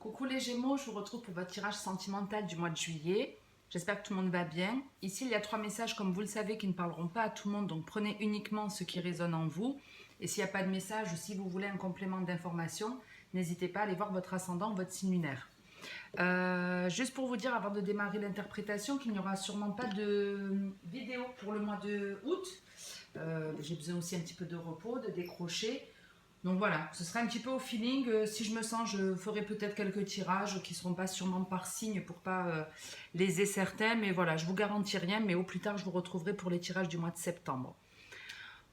Coucou les Gémeaux, je vous retrouve pour votre tirage sentimental du mois de juillet. J'espère que tout le monde va bien. Ici, il y a 3 messages, comme vous le savez, qui ne parleront pas à tout le monde, donc prenez uniquement ce qui résonne en vous. Et s'il n'y a pas de message ou si vous voulez un complément d'information, n'hésitez pas à aller voir votre ascendant, votre signe lunaire. Juste pour vous dire, avant de démarrer l'interprétation, qu'il n'y aura sûrement pas de vidéo pour le mois de août. J'ai besoin aussi un petit peu de repos, de décrocher. Donc voilà, ce sera un petit peu au feeling. Si je me sens, je ferai peut-être quelques tirages qui ne seront pas sûrement par signe pour pas léser certains. Mais voilà, je vous garantis rien. Mais au plus tard, je vous retrouverai pour les tirages du mois de septembre.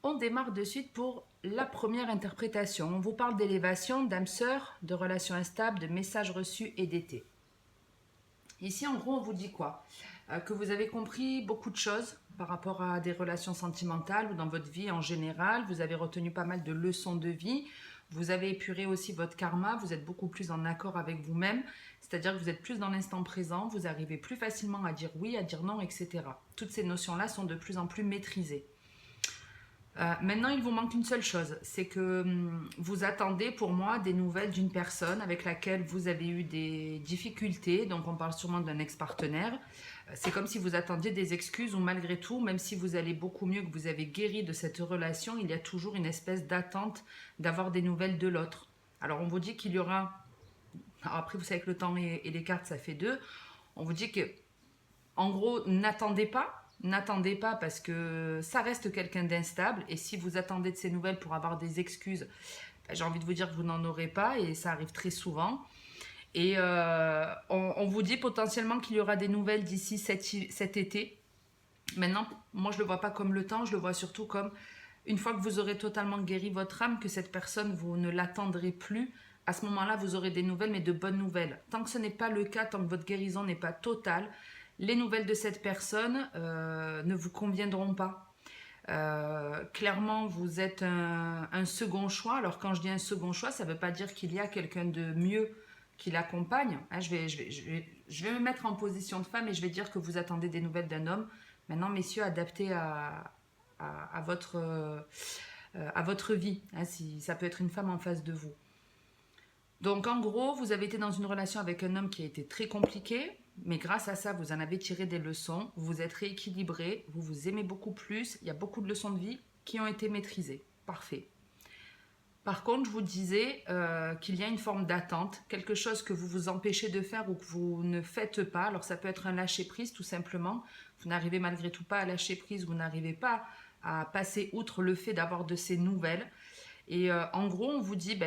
On démarre de suite pour la première interprétation. On vous parle d'élévation, d'âme sœur, de relations instables, de messages reçus et d'été. Ici, en gros, on vous dit quoi? Que vous avez compris beaucoup de choses par rapport à des relations sentimentales ou dans votre vie en général. Vous avez retenu pas mal de leçons de vie. Vous avez épuré aussi votre karma. Vous êtes beaucoup plus en accord avec vous-même. C'est-à-dire que vous êtes plus dans l'instant présent. Vous arrivez plus facilement à dire oui, à dire non, etc. Toutes ces notions-là sont de plus en plus maîtrisées. Maintenant, il vous manque une seule chose, c'est que vous attendez pour moi des nouvelles d'une personne avec laquelle vous avez eu des difficultés, donc on parle sûrement d'un ex-partenaire. C'est comme si vous attendiez des excuses ou malgré tout, même si vous allez beaucoup mieux, que vous avez guéri de cette relation, il y a toujours une espèce d'attente d'avoir des nouvelles de l'autre. Alors on vous dit qu'il y aura, alors après vous savez que le temps et les cartes ça fait deux, on vous dit que en gros n'attendez pas parce que ça reste quelqu'un d'instable et si vous attendez de ces nouvelles pour avoir des excuses, j'ai envie de vous dire que vous n'en aurez pas et ça arrive très souvent. Et on vous dit potentiellement qu'il y aura des nouvelles d'ici cet été. Maintenant, moi je ne le vois pas comme le temps, je le vois surtout comme une fois que vous aurez totalement guéri votre âme, que cette personne, vous ne l'attendrez plus. À ce moment-là, vous aurez des nouvelles, mais de bonnes nouvelles. Tant que ce n'est pas le cas, tant que votre guérison n'est pas totale, les nouvelles de cette personne ne vous conviendront pas. Clairement, vous êtes un second choix. Alors quand je dis un second choix, ça ne veut pas dire qu'il y a quelqu'un de mieux qui l'accompagne. Hein, je vais me mettre en position de femme et je vais dire que vous attendez des nouvelles d'un homme. Maintenant, messieurs, adaptez à votre vie. Hein, si ça peut être une femme en face de vous. Donc en gros, vous avez été dans une relation avec un homme qui a été très compliqué, mais grâce à ça, vous en avez tiré des leçons, vous vous êtes rééquilibré, vous vous aimez beaucoup plus, il y a beaucoup de leçons de vie qui ont été maîtrisées. Parfait. Par contre, je vous disais qu'il y a une forme d'attente, quelque chose que vous vous empêchez de faire ou que vous ne faites pas. Alors ça peut être un lâcher-prise tout simplement. Vous n'arrivez malgré tout pas à lâcher prise, vous n'arrivez pas à passer outre le fait d'avoir de ces nouvelles. Et en gros, on vous dit...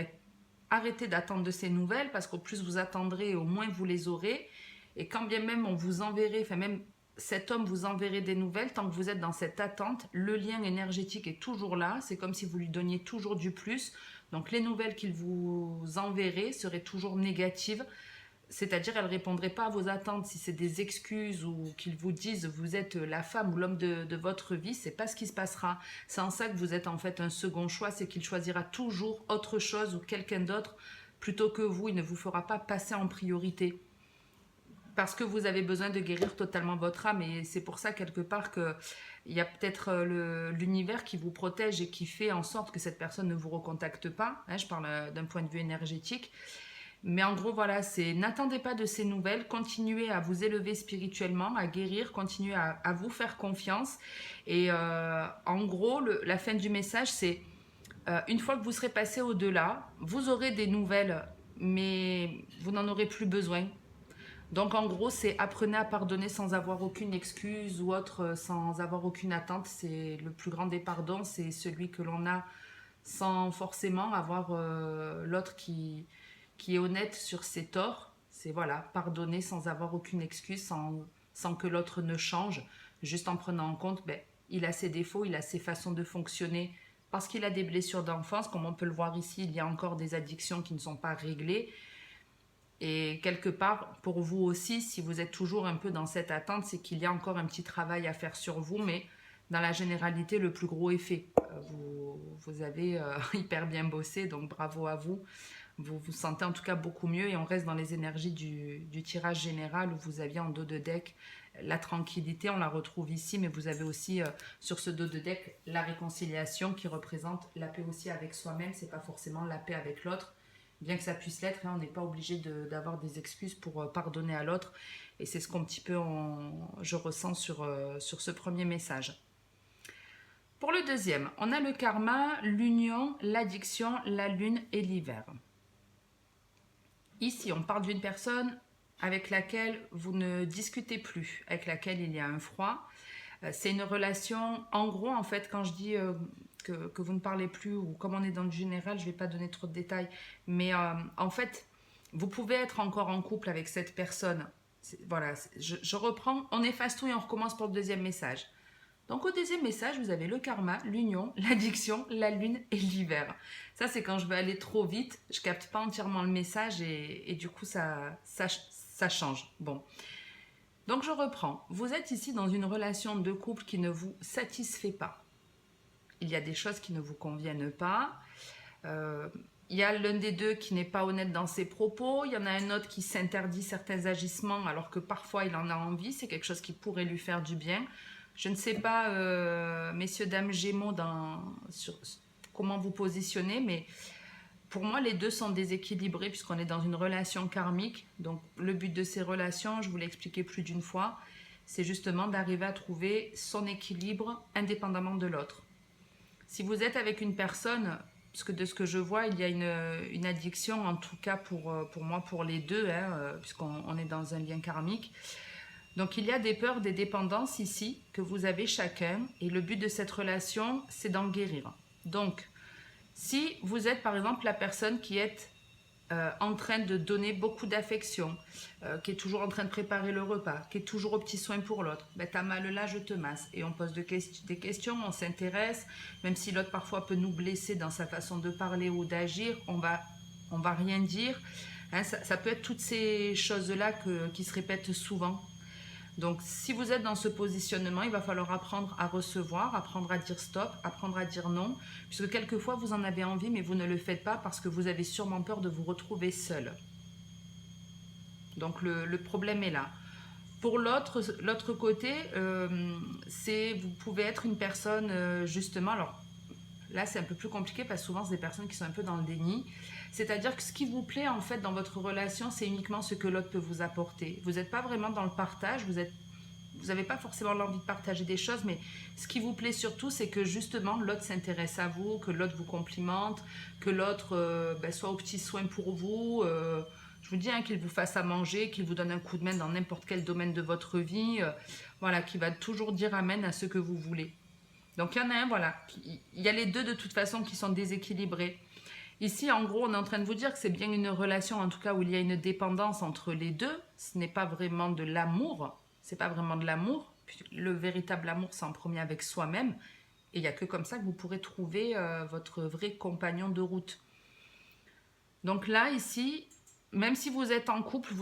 arrêtez d'attendre de ces nouvelles parce qu'au plus vous attendrez, au moins vous les aurez. Et quand bien même on vous enverrait, enfin même cet homme vous enverrait des nouvelles, tant que vous êtes dans cette attente, le lien énergétique est toujours là. C'est comme si vous lui donniez toujours du plus. Donc les nouvelles qu'il vous enverrait seraient toujours négatives. C'est-à-dire elles ne répondraient pas à vos attentes. Si c'est des excuses ou qu'ils vous disent vous êtes la femme ou l'homme de votre vie, c'est pas ce qui se passera. C'est en ça que vous êtes en fait un second choix, c'est qu'il choisira toujours autre chose ou quelqu'un d'autre plutôt que vous. Il ne vous fera pas passer en priorité. Parce que vous avez besoin de guérir totalement votre âme et c'est pour ça quelque part qu'il y a peut-être l'univers qui vous protège et qui fait en sorte que cette personne ne vous recontacte pas. Hein, je parle d'un point de vue énergétique. Mais en gros, voilà, c'est n'attendez pas de ces nouvelles, continuez à vous élever spirituellement, à guérir, continuez à vous faire confiance. Et en gros, la fin du message, c'est une fois que vous serez passé au-delà, vous aurez des nouvelles, mais vous n'en aurez plus besoin. Donc en gros, c'est apprenez à pardonner sans avoir aucune excuse ou autre, sans avoir aucune attente. C'est le plus grand des pardons, c'est celui que l'on a sans forcément avoir l'autre qui est honnête sur ses torts. C'est voilà, pardonner sans avoir aucune excuse, sans que l'autre ne change, juste en prenant en compte, il a ses défauts, il a ses façons de fonctionner, parce qu'il a des blessures d'enfance, comme on peut le voir ici, il y a encore des addictions qui ne sont pas réglées. Et quelque part, pour vous aussi, si vous êtes toujours un peu dans cette attente, c'est qu'il y a encore un petit travail à faire sur vous, mais dans la généralité, le plus gros est fait. Vous avez hyper bien bossé, donc bravo à vous. Vous vous sentez en tout cas beaucoup mieux et on reste dans les énergies du tirage général où vous aviez en dos de deck la tranquillité, on la retrouve ici, mais vous avez aussi sur ce dos de deck la réconciliation qui représente la paix aussi avec soi-même, c'est pas forcément la paix avec l'autre, bien que ça puisse l'être, hein, on n'est pas obligé d'avoir des excuses pour pardonner à l'autre. Et c'est ce qu'un petit peu je ressens sur ce premier message. Pour le deuxième, on a le karma, l'union, l'addiction, la lune et l'hiver. Ici, on parle d'une personne avec laquelle vous ne discutez plus, avec laquelle il y a un froid. C'est une relation, en gros, en fait, quand je dis que vous ne parlez plus, ou comme on est dans le général, je ne vais pas donner trop de détails, mais en fait, vous pouvez être encore en couple avec cette personne. Voilà, je reprends, on efface tout et on recommence pour le deuxième message. Donc au deuxième message, vous avez le karma, l'union, l'addiction, la lune et l'hiver. Ça, c'est quand je vais aller trop vite, je capte pas entièrement le message et du coup, ça change. Bon. Donc je reprends. Vous êtes ici dans une relation de couple qui ne vous satisfait pas. Il y a des choses qui ne vous conviennent pas. Il y a l'un des deux qui n'est pas honnête dans ses propos. Il y en a un autre qui s'interdit certains agissements alors que parfois il en a envie. C'est quelque chose qui pourrait lui faire du bien. Je ne sais pas, messieurs, dames, Gémeaux, sur comment vous positionnez, mais pour moi, les deux sont déséquilibrés puisqu'on est dans une relation karmique. Donc, le but de ces relations, je vous l'ai expliqué plus d'une fois, c'est justement d'arriver à trouver son équilibre indépendamment de l'autre. Si vous êtes avec une personne, parce que de ce que je vois, il y a une addiction, en tout cas pour moi, pour les deux, hein, puisqu'on est dans un lien karmique. Donc il y a des peurs, des dépendances ici que vous avez chacun et le but de cette relation, c'est d'en guérir. Donc, si vous êtes par exemple la personne qui est en train de donner beaucoup d'affection, qui est toujours en train de préparer le repas, qui est toujours aux petits soins pour l'autre, ben t'as mal là, je te masse. Et on pose des questions, on s'intéresse, même si l'autre parfois peut nous blesser dans sa façon de parler ou d'agir, on va rien dire. Hein, ça peut être toutes ces choses-là qui se répètent souvent. Donc, si vous êtes dans ce positionnement, il va falloir apprendre à recevoir, apprendre à dire stop, apprendre à dire non, puisque quelquefois vous en avez envie, mais vous ne le faites pas parce que vous avez sûrement peur de vous retrouver seul. Donc, le problème est là. Pour l'autre côté, vous pouvez être une personne, justement, alors là c'est un peu plus compliqué parce que souvent c'est des personnes qui sont un peu dans le déni. C'est-à-dire que ce qui vous plaît en fait dans votre relation, c'est uniquement ce que l'autre peut vous apporter. Vous n'êtes pas vraiment dans le partage, vous n'avez pas forcément l'envie de partager des choses, mais ce qui vous plaît surtout, c'est que justement l'autre s'intéresse à vous, que l'autre vous complimente, que l'autre soit aux petits soins pour vous. Je vous dis qu'il vous fasse à manger, qu'il vous donne un coup de main dans n'importe quel domaine de votre vie, voilà, qui va toujours dire amen à ce que vous voulez. Donc il y en a un, voilà, il y a les deux de toute façon qui sont déséquilibrés. Ici, en gros, on est en train de vous dire que c'est bien une relation, en tout cas, où il y a une dépendance entre les deux. Ce n'est pas vraiment de l'amour. C'est pas vraiment de l'amour. Le véritable amour, c'est en premier avec soi-même. Et il n'y a que comme ça que vous pourrez trouver votre vrai compagnon de route. Donc là, ici, même si vous êtes en couple,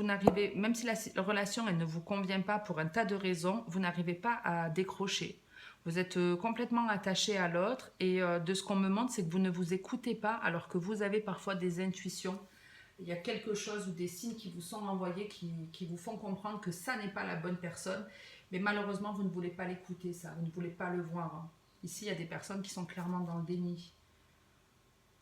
même si la relation elle ne vous convient pas pour un tas de raisons, vous n'arrivez pas à décrocher. Vous êtes complètement attaché à l'autre et de ce qu'on me montre, c'est que vous ne vous écoutez pas alors que vous avez parfois des intuitions. Il y a quelque chose ou des signes qui vous sont envoyés qui vous font comprendre que ça n'est pas la bonne personne. Mais malheureusement, vous ne voulez pas l'écouter, ça. Vous ne voulez pas le voir. Hein. Ici, il y a des personnes qui sont clairement dans le déni.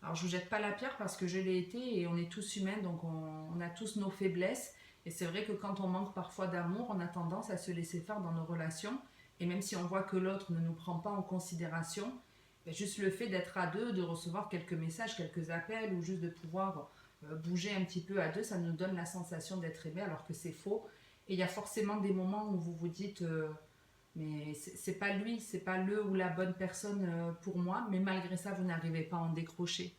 Alors, je ne vous jette pas la pierre parce que je l'ai été et on est tous humains, donc on a tous nos faiblesses. Et c'est vrai que quand on manque parfois d'amour, on a tendance à se laisser faire dans nos relations. Et même si on voit que l'autre ne nous prend pas en considération, juste le fait d'être à deux, de recevoir quelques messages, quelques appels ou juste de pouvoir bouger un petit peu à deux, ça nous donne la sensation d'être aimé alors que c'est faux. Et il y a forcément des moments où vous vous dites mais c'est pas lui, c'est pas le ou la bonne personne pour moi, mais malgré ça vous n'arrivez pas à en décrocher.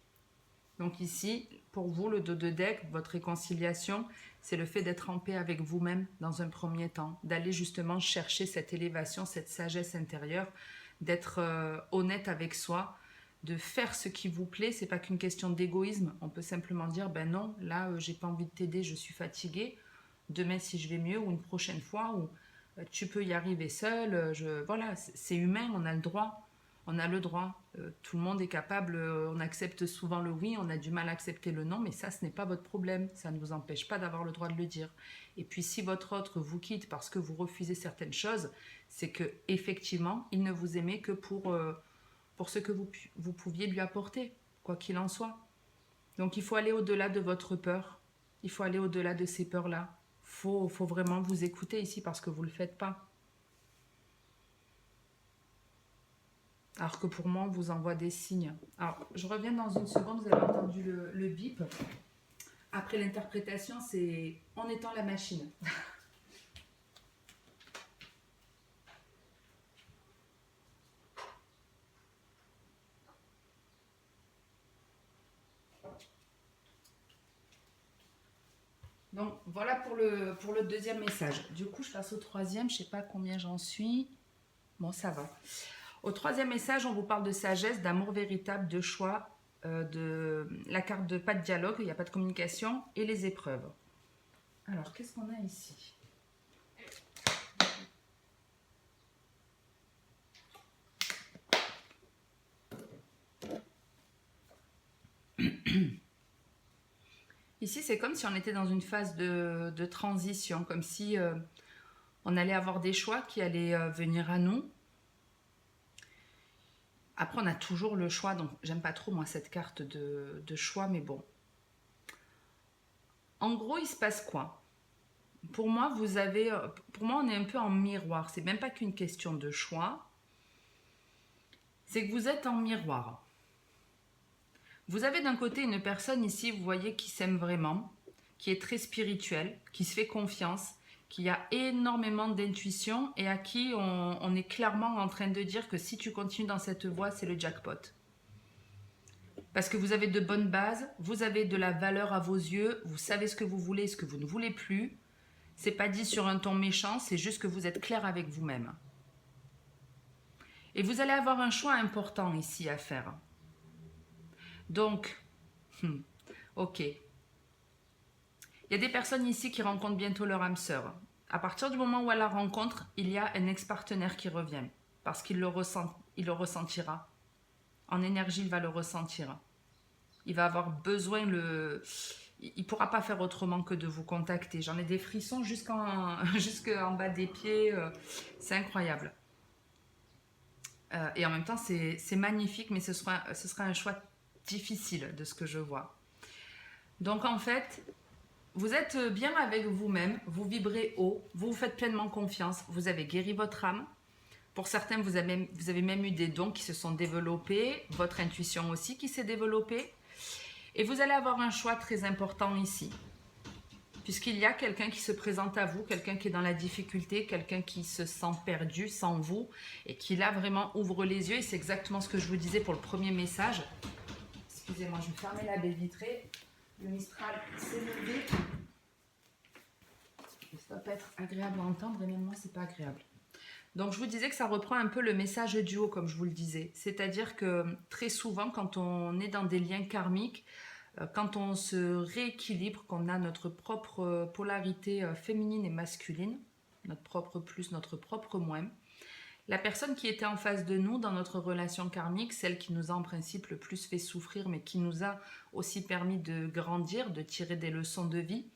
Donc ici, pour vous, le dos de deck, votre réconciliation, c'est le fait d'être en paix avec vous-même dans un premier temps, d'aller justement chercher cette élévation, cette sagesse intérieure, d'être honnête avec soi, de faire ce qui vous plaît. C'est pas qu'une question d'égoïsme. On peut simplement dire, ben non, là, j'ai pas envie de t'aider, je suis fatiguée. Demain, si je vais mieux, ou une prochaine fois, ou tu peux y arriver seul. Voilà, c'est humain, on a le droit. On a le droit, tout le monde est capable, on accepte souvent le oui, on a du mal à accepter le non, mais ça, ce n'est pas votre problème, ça ne vous empêche pas d'avoir le droit de le dire. Et puis si votre autre vous quitte parce que vous refusez certaines choses, c'est que effectivement, il ne vous aimait que pour ce que vous pouviez lui apporter, quoi qu'il en soit. Donc il faut aller au-delà de votre peur. Il faut aller au-delà de ces peurs-là. Faut vraiment vous écouter ici parce que vous ne le faites pas. Alors que pour moi, on vous envoie des signes. Alors, je reviens dans une seconde, vous avez entendu le bip. Après l'interprétation, c'est en étant la machine. Donc, voilà pour le deuxième message. Du coup, je passe au troisième. Je ne sais pas combien j'en suis. Bon, ça va. Au troisième message, on vous parle de sagesse, d'amour véritable, de choix, de la carte de pas de dialogue, il n'y a pas de communication, et les épreuves. Alors, qu'est-ce qu'on a ici? Ici, c'est comme si on était dans une phase de transition, comme si on allait avoir des choix qui allaient venir à nous. Après, on a toujours le choix, donc j'aime pas trop moi cette carte de choix, mais bon. En gros, il se passe quoi? Pour moi, on est un peu en miroir. C'est même pas qu'une question de choix. C'est que vous êtes en miroir. Vous avez d'un côté une personne ici, vous voyez, qui s'aime vraiment, qui est très spirituelle, qui se fait confiance, qui a énormément d'intuition et à qui on est clairement en train de dire que si tu continues dans cette voie, c'est le jackpot. Parce que vous avez de bonnes bases, vous avez de la valeur à vos yeux, vous savez ce que vous voulez et ce que vous ne voulez plus. C'est pas dit sur un ton méchant, c'est juste que vous êtes clair avec vous-même. Et vous allez avoir un choix important ici à faire. Donc, ok. Il y a des personnes ici qui rencontrent bientôt leur âme sœur. À partir du moment où elle la rencontre, il y a un ex-partenaire qui revient. Parce qu'il le ressentira. En énergie, il va le ressentir. Il va avoir besoin, il ne pourra pas faire autrement que de vous contacter. J'en ai des frissons jusqu'en bas des pieds. C'est incroyable. Et en même temps, c'est magnifique, mais ce sera un choix difficile de ce que je vois. Donc en fait, vous êtes bien avec vous-même, vous vibrez haut, vous vous faites pleinement confiance, vous avez guéri votre âme. Pour certains, vous avez même eu des dons qui se sont développés, votre intuition aussi qui s'est développée. Et vous allez avoir un choix très important ici. Puisqu'il y a quelqu'un qui se présente à vous, quelqu'un qui est dans la difficulté, quelqu'un qui se sent perdu sans vous et qui là vraiment ouvre les yeux. Et c'est exactement ce que je vous disais pour le premier message. Excusez-moi, je vais fermer la baie vitrée. Le Mistral s'est levé. Ça ne va pas être agréable à entendre et même moi, c'est pas agréable. Donc, je vous disais que ça reprend un peu le message du haut, comme je vous le disais. C'est-à-dire que très souvent, quand on est dans des liens karmiques, quand on se rééquilibre, qu'on a notre propre polarité féminine et masculine, notre propre plus, notre propre moins, la personne qui était en face de nous dans notre relation karmique, celle qui nous a en principe le plus fait souffrir, mais qui nous a aussi permis de grandir, de tirer des leçons de vie,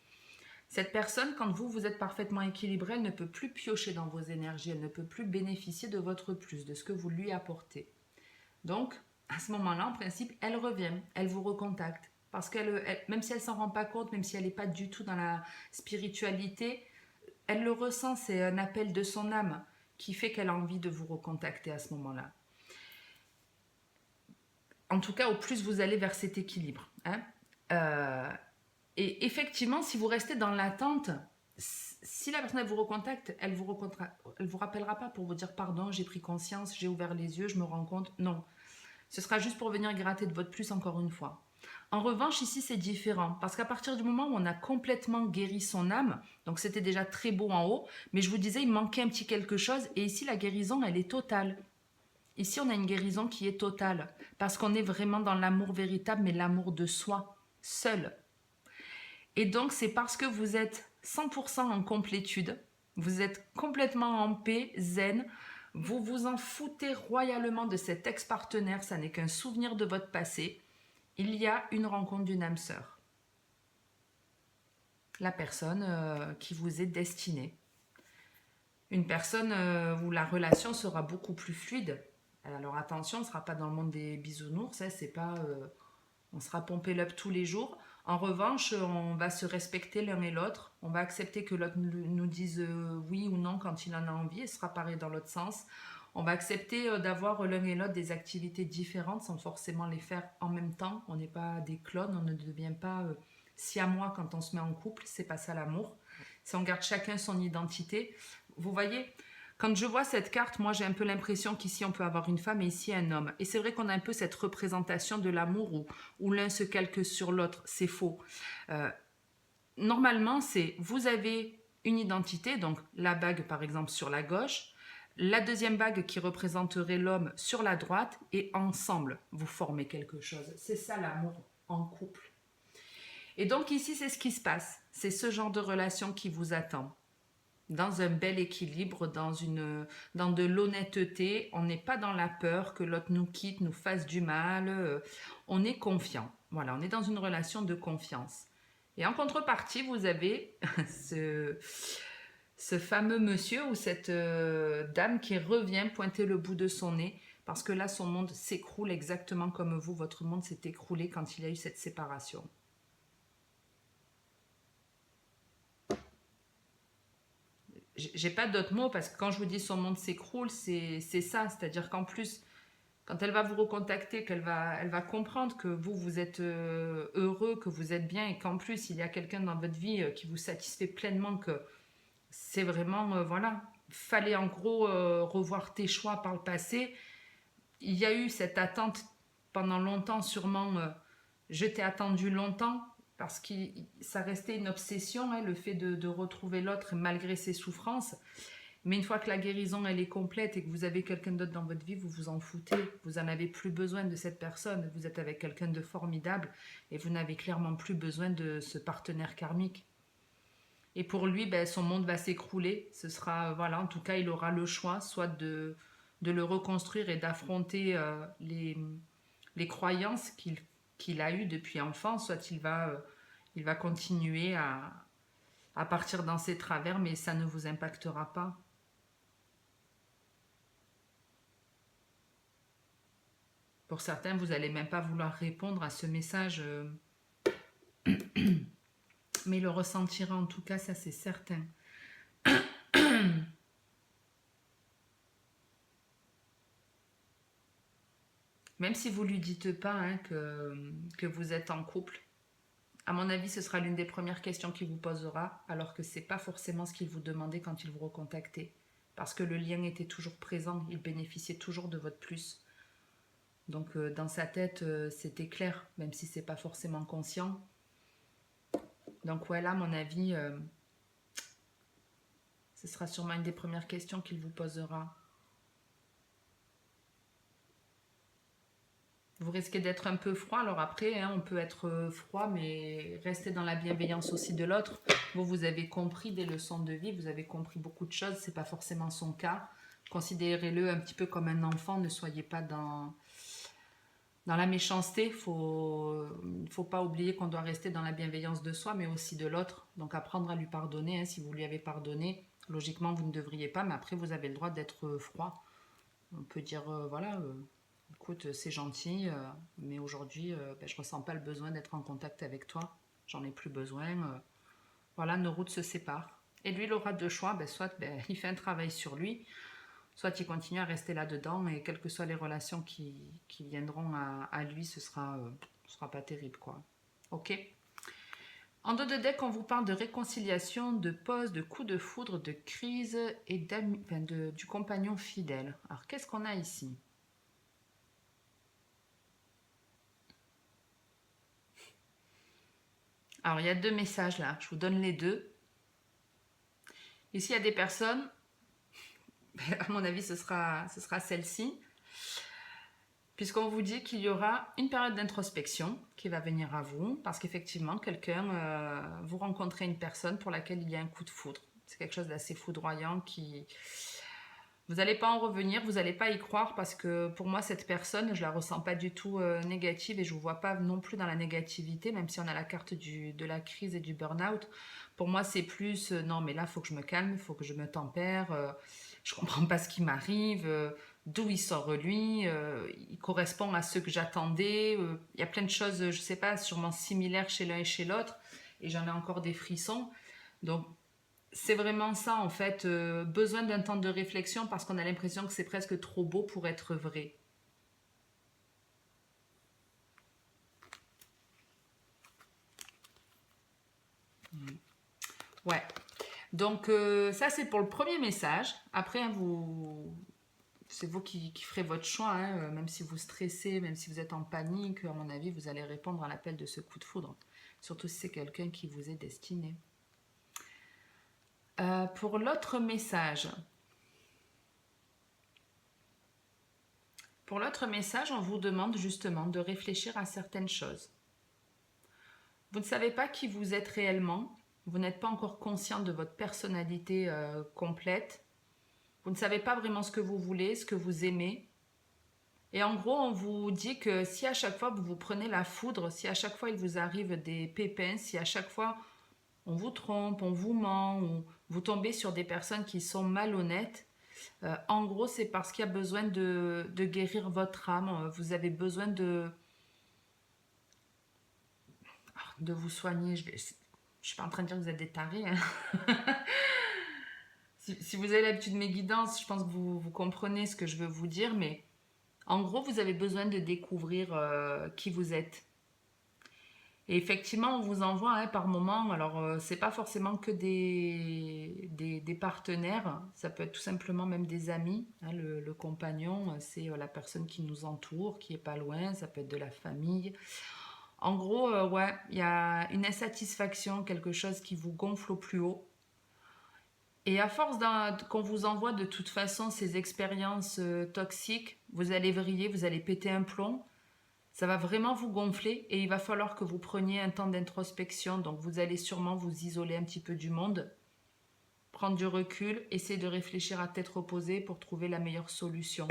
cette personne, quand vous êtes parfaitement équilibré, elle ne peut plus piocher dans vos énergies, elle ne peut plus bénéficier de votre plus, de ce que vous lui apportez. Donc, à ce moment-là, en principe, elle revient, elle vous recontacte. Parce qu'elle, même si elle ne s'en rend pas compte, même si elle n'est pas du tout dans la spiritualité, elle le ressent, c'est un appel de son âme qui fait qu'elle a envie de vous recontacter à ce moment-là. En tout cas, au plus vous allez vers cet équilibre. Et effectivement, si vous restez dans l'attente, si la personne vous recontacte, elle vous rappellera pas pour vous dire pardon, j'ai pris conscience, j'ai ouvert les yeux, je me rends compte. Non, ce sera juste pour venir gratter de votre plus encore une fois. En revanche, ici, c'est différent. Parce qu'à partir du moment où on a complètement guéri son âme, donc c'était déjà très beau en haut, mais je vous disais, il manquait un petit quelque chose. Et ici, la guérison, elle est totale. Ici, on a une guérison qui est totale. Parce qu'on est vraiment dans l'amour véritable, mais l'amour de soi, seul. Et donc, c'est parce que vous êtes 100% en complétude, vous êtes complètement en paix, zen, vous vous en foutez royalement de cet ex-partenaire, ça n'est qu'un souvenir de votre passé. Il y a une rencontre d'une âme sœur. La personne qui vous est destinée. Une personne où la relation sera beaucoup plus fluide. Alors attention, on ne sera pas dans le monde des bisounours, c'est pas On sera pompé l'up tous les jours. En revanche, on va se respecter l'un et l'autre. On va accepter que l'autre nous dise oui ou non quand il en a envie et sera pareil dans l'autre sens. On va accepter d'avoir l'un et l'autre des activités différentes sans forcément les faire en même temps. On n'est pas des clones, on ne devient pas siamois quand on se met en couple. C'est pas ça l'amour. Si on garde chacun son identité, vous voyez, quand je vois cette carte, moi j'ai un peu l'impression qu'ici on peut avoir une femme et ici un homme. Et c'est vrai qu'on a un peu cette représentation de l'amour où l'un se calque sur l'autre. C'est faux. Euh, Normalement, c'est vous avez une identité, donc la bague par exemple sur la gauche, la deuxième bague qui représenterait l'homme sur la droite, et ensemble, vous formez quelque chose. C'est ça l'amour en couple. Et donc ici, c'est ce qui se passe. C'est ce genre de relation qui vous attend dans un bel équilibre, dans de l'honnêteté. On n'est pas dans la peur que l'autre nous quitte, nous fasse du mal. On est confiant. Voilà, on est dans une relation de confiance. Et en contrepartie, vous avez ce fameux monsieur ou cette dame qui revient pointer le bout de son nez parce que là, son monde s'écroule exactement comme vous. Votre monde s'est écroulé quand il y a eu cette séparation. J'ai pas d'autres mots parce que quand je vous dis son monde s'écroule, c'est ça. C'est-à-dire qu'en plus, quand elle va vous recontacter, elle va comprendre que vous êtes heureux, que vous êtes bien et qu'en plus, il y a quelqu'un dans votre vie qui vous satisfait pleinement, que c'est vraiment, voilà, fallait en gros revoir tes choix par le passé. Il y a eu cette attente pendant longtemps, sûrement, je t'ai attendu longtemps, parce que ça restait une obsession, hein, le fait de retrouver l'autre malgré ses souffrances. Mais une fois que la guérison elle est complète et que vous avez quelqu'un d'autre dans votre vie, vous vous en foutez. Vous n'en avez plus besoin de cette personne. Vous êtes avec quelqu'un de formidable et vous n'avez clairement plus besoin de ce partenaire karmique. Et pour lui, ben, son monde va s'écrouler. Ce sera, voilà, en tout cas, il aura le choix, soit de le reconstruire et d'affronter les croyances qu'il a eues depuis enfant, soit il va continuer à partir dans ses travers, mais ça ne vous impactera pas. Pour certains, vous n'allez même pas vouloir répondre à ce message, mais il le ressentira en tout cas, ça c'est certain. Même si vous ne lui dites pas hein, que vous êtes en couple, à mon avis, ce sera l'une des premières questions qu'il vous posera, alors que ce n'est pas forcément ce qu'il vous demandait quand il vous recontactait. Parce que le lien était toujours présent, il bénéficiait toujours de votre plus. Donc dans sa tête, c'était clair, même si c'est pas forcément conscient. Donc voilà, à mon avis, ce sera sûrement une des premières questions qu'il vous posera. Vous risquez d'être un peu froid, alors après, hein, on peut être froid, mais rester dans la bienveillance aussi de l'autre. Vous avez compris des leçons de vie, vous avez compris beaucoup de choses, c'est pas forcément son cas. Considérez-le un petit peu comme un enfant, ne soyez pas dans la méchanceté. Faut pas oublier qu'on doit rester dans la bienveillance de soi, mais aussi de l'autre. Donc apprendre à lui pardonner, hein, si vous lui avez pardonné, logiquement vous ne devriez pas, mais après vous avez le droit d'être froid. On peut dire, voilà... écoute, c'est gentil, mais aujourd'hui, ben, je ne ressens pas le besoin d'être en contact avec toi. J'en ai plus besoin. Voilà, nos routes se séparent. Et lui, il aura deux choix. Ben, soit ben, il fait un travail sur lui, soit il continue à rester là-dedans. Et quelles que soient les relations qui viendront à lui, ce sera pas terrible, quoi. Ok. En dos de deck, on vous parle de réconciliation, de pause, de coup de foudre, de crise et du compagnon fidèle. Alors, qu'est-ce qu'on a ici ? Alors, il y a deux messages là, je vous donne les deux. Ici, il y a des personnes, à mon avis, ce sera celle-ci, puisqu'on vous dit qu'il y aura une période d'introspection qui va venir à vous, parce qu'effectivement, vous rencontrez une personne pour laquelle il y a un coup de foudre. C'est quelque chose d'assez foudroyant qui... Vous n'allez pas en revenir, vous n'allez pas y croire, parce que pour moi, cette personne, je la ressens pas du tout négative et je ne vous vois pas non plus dans la négativité, même si on a la carte de la crise et du burn-out. Pour moi, c'est plus, non, mais là, il faut que je me calme, il faut que je me tempère, je comprends pas ce qui m'arrive, d'où il sort lui, il correspond à ce que j'attendais. Il y a plein de choses, je ne sais pas, sûrement similaires chez l'un et chez l'autre. Et j'en ai encore des frissons. Donc, c'est vraiment ça, en fait. Besoin d'un temps de réflexion parce qu'on a l'impression que c'est presque trop beau pour être vrai. Ouais. Donc, ça, c'est pour le premier message. Après, hein, c'est vous qui ferez votre choix, hein, même si vous stressez, même si vous êtes en panique, à mon avis, vous allez répondre à l'appel de ce coup de foudre. Surtout si c'est quelqu'un qui vous est destiné. Pour l'autre message. Pour l'autre message, on vous demande justement de réfléchir à certaines choses. Vous ne savez pas qui vous êtes réellement. Vous n'êtes pas encore conscient de votre personnalité complète. Vous ne savez pas vraiment ce que vous voulez, ce que vous aimez. Et en gros, on vous dit que si à chaque fois vous vous prenez la foudre, si à chaque fois il vous arrive des pépins, si à chaque fois on vous trompe, on vous ment, ou vous tombez sur des personnes qui sont malhonnêtes, en gros, c'est parce qu'il y a besoin de guérir votre âme. Vous avez besoin de vous soigner. Je ne suis pas en train de dire que vous êtes des tarés, hein. Si vous avez l'habitude de mes guidances, je pense que vous comprenez ce que je veux vous dire, mais en gros, vous avez besoin de découvrir qui vous êtes. Et effectivement, on vous envoie hein, par moment, alors c'est pas forcément que des partenaires, ça peut être tout simplement même des amis. Hein, le compagnon, c'est la personne qui nous entoure, qui est pas loin, ça peut être de la famille. En gros, ouais, il y a une insatisfaction, quelque chose qui vous gonfle au plus haut. Et à force qu'on vous envoie de toute façon ces expériences toxiques, vous allez vriller, vous allez péter un plomb. Ça va vraiment vous gonfler et il va falloir que vous preniez un temps d'introspection. Donc vous allez sûrement vous isoler un petit peu du monde, prendre du recul, essayer de réfléchir à tête reposée pour trouver la meilleure solution.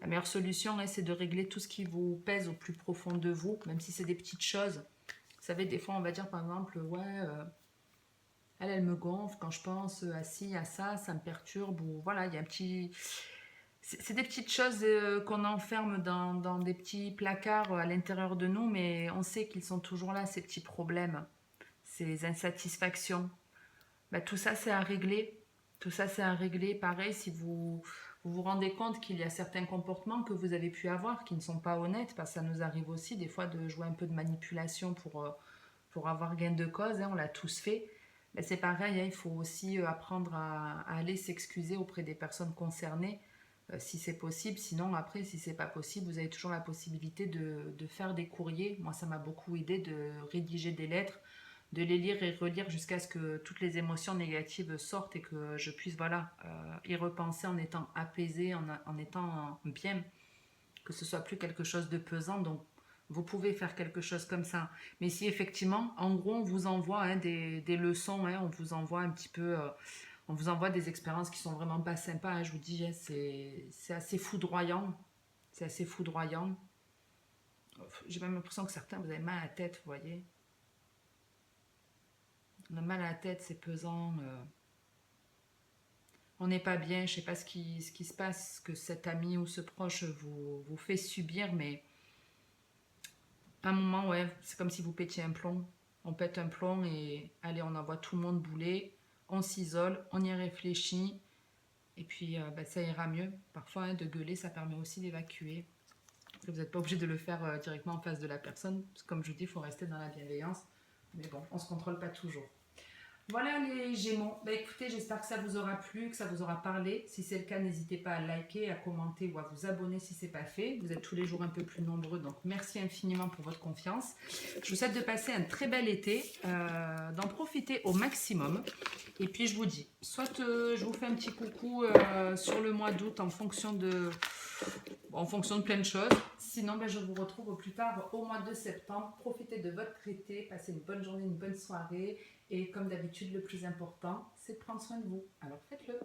La meilleure solution, hein, c'est de régler tout ce qui vous pèse au plus profond de vous, même si c'est des petites choses. Vous savez, des fois, on va dire par exemple, ouais, elle me gonfle quand je pense à ci, à ça, ça me perturbe. Ou voilà, il y a un petit. C'est des petites choses qu'on enferme dans des petits placards à l'intérieur de nous, mais on sait qu'ils sont toujours là, ces petits problèmes, ces insatisfactions. Bah, tout ça, c'est à régler. Tout ça, c'est à régler. Pareil, si vous rendez compte qu'il y a certains comportements que vous avez pu avoir qui ne sont pas honnêtes, parce que ça nous arrive aussi des fois de jouer un peu de manipulation pour avoir gain de cause, hein, on l'a tous fait. Mais c'est pareil, hein, il faut aussi apprendre à aller s'excuser auprès des personnes concernées si c'est possible. Sinon, après, si c'est pas possible, vous avez toujours la possibilité de faire des courriers. Moi, ça m'a beaucoup aidé de rédiger des lettres, de les lire et relire jusqu'à ce que toutes les émotions négatives sortent et que je puisse voilà, y repenser en étant apaisée, en étant bien, que ce soit plus quelque chose de pesant. Donc, vous pouvez faire quelque chose comme ça. Mais si effectivement, en gros, on vous envoie hein, des leçons, hein, on vous envoie un petit peu on vous envoie des expériences qui sont vraiment pas sympas. Hein, je vous dis, hein, c'est assez foudroyant. C'est assez foudroyant. J'ai même l'impression que certains, vous avez mal à la tête, vous voyez. On a mal à la tête, c'est pesant. On n'est pas bien. Je sais pas ce qui se passe, ce que cet ami ou ce proche vous fait subir, mais à un moment, ouais, c'est comme si vous pétiez un plomb. On pète un plomb et allez, on envoie tout le monde bouler. On s'isole, on y réfléchit. Et puis, bah, ça ira mieux. Parfois, hein, de gueuler, ça permet aussi d'évacuer. Vous n'êtes pas obligé de le faire directement en face de la personne. Parce que comme je vous dis, il faut rester dans la bienveillance. Mais bon, on ne se contrôle pas toujours. Voilà les Gémeaux. Bah, écoutez, j'espère que ça vous aura plu, que ça vous aura parlé. Si c'est le cas, n'hésitez pas à liker, à commenter ou à vous abonner si ce n'est pas fait. Vous êtes tous les jours un peu plus nombreux, donc merci infiniment pour votre confiance. Je vous souhaite de passer un très bel été, d'en profiter au maximum. Et puis je vous dis, soit je vous fais un petit coucou sur le mois d'août en fonction de plein de choses. Sinon, je vous retrouve au plus tard au mois de septembre. Profitez de votre été, passez une bonne journée, une bonne soirée. Et comme d'habitude, le plus important, c'est de prendre soin de vous. Alors faites-le.